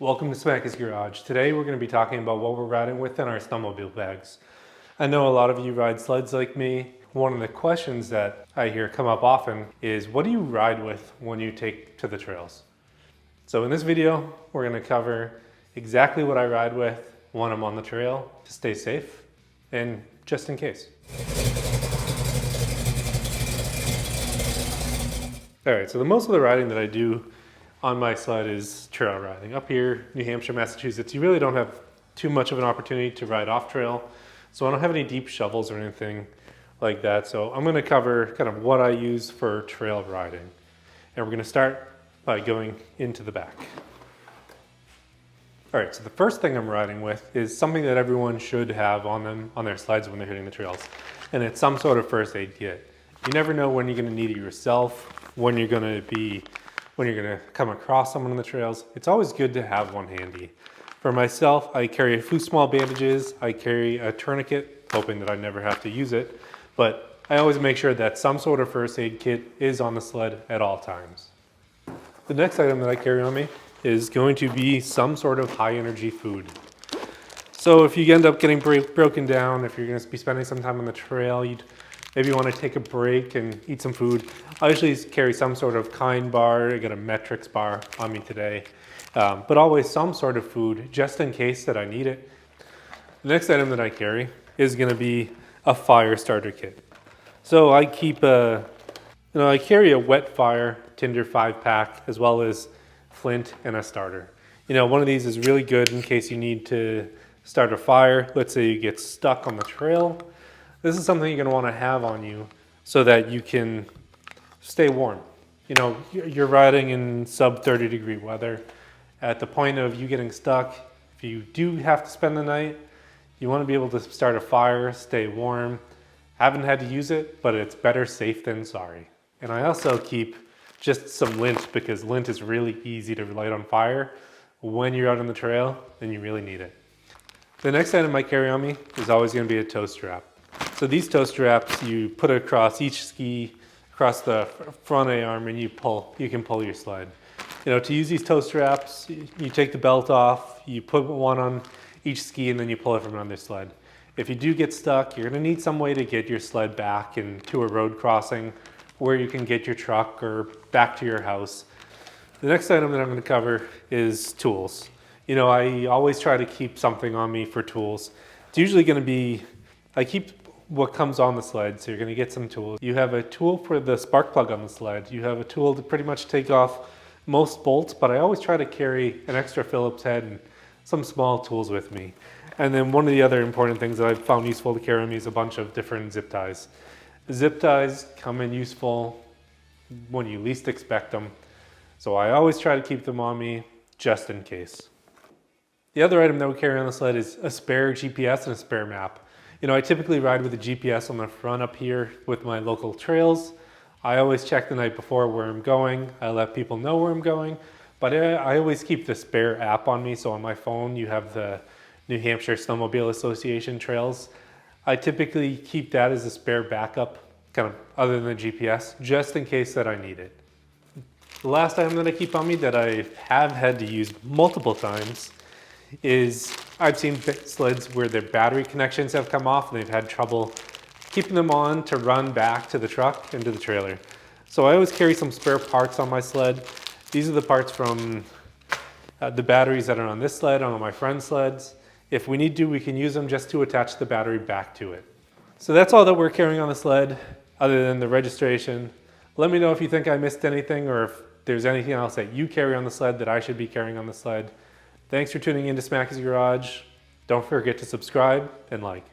Welcome to Smacky's Garage. Today we're going to be talking about what we're riding with in our snowmobile bags. I know a lot of you ride sleds like me. One of the questions that I hear come up often is, what do you ride with when you take to the trails? So in this video, we're going to cover exactly what I ride with when I'm on the trail to stay safe and just in case. All right, so most of the riding that I do on my sled is trail riding. Up here, New Hampshire, Massachusetts, you really don't have too much of an opportunity to ride off trail. So I don't have any deep shovels or anything like that. So I'm gonna cover kind of what I use for trail riding. And we're gonna start by going into the back. All right, so the first thing I'm riding with is something that everyone should have on them, on their sleds when they're hitting the trails. And it's some sort of first aid kit. You never know when you're gonna need it yourself, when you're gonna come across someone on the trails. It's always good to have one handy. For myself, I carry a few small bandages. I carry a tourniquet, hoping that I never have to use it. But I always make sure that some sort of first aid kit is on the sled at all times. The next item that I carry on me is going to be some sort of high energy food. So if you end up getting broken down, if you're gonna be spending some time on the trail, maybe you want to take a break and eat some food. I usually carry some sort of Kind bar. I got a Metrics bar on me today, but always some sort of food just in case that I need it. The next item that I carry is going to be a fire starter kit. So I carry a wet fire tinder 5-pack as well as flint and a starter. One of these is really good in case you need to start a fire. Let's say you get stuck on the trail. This is something you're going to want to have on you so that you can stay warm. You're riding in sub 30 degree weather. At the point of you getting stuck, if you do have to spend the night, you want to be able to start a fire, stay warm. Haven't had to use it, but it's better safe than sorry. And I also keep just some lint, because lint is really easy to light on fire when you're out on the trail and you really need it. The next item I carry on me is always going to be a toe strap. So these toe straps, you put across each ski, across the front A-arm, and you can pull your sled. To use these toe straps, you take the belt off, you put one on each ski, and then you pull it from another sled. If you do get stuck, you're gonna need some way to get your sled back into a road crossing where you can get your truck or back to your house. The next item that I'm gonna cover is tools. I always try to keep something on me for tools. It's usually gonna be, I keep what comes on the sled, so you're going to get some tools. You have a tool for the spark plug on the sled. You have a tool to pretty much take off most bolts, but I always try to carry an extra Phillips head and some small tools with me. And then one of the other important things that I've found useful to carry on me is a bunch of different zip ties. Zip ties come in useful when you least expect them, so I always try to keep them on me just in case. The other item that we carry on the sled is a spare GPS and a spare map. I typically ride with a GPS on the front up here with my local trails. I always check the night before where I'm going. I let people know where I'm going, but I always keep the spare app on me. So on my phone, you have the New Hampshire Snowmobile Association trails. I typically keep that as a spare backup, kind of other than the GPS, just in case that I need it. The last item that I keep on me that I have had to use multiple times is I've seen sleds where their battery connections have come off and they've had trouble keeping them on to run back to the truck and to the trailer. So I always carry some spare parts on my sled. These are the parts from the batteries that are on this sled, on my friend's sleds. If we need to, we can use them just to attach the battery back to it. So that's all that we're carrying on the sled, other than the registration. Let me know if you think I missed anything, or if there's anything else that you carry on the sled that I should be carrying on the sled. Thanks for tuning in to Smacky's Garage. Don't forget to subscribe and like.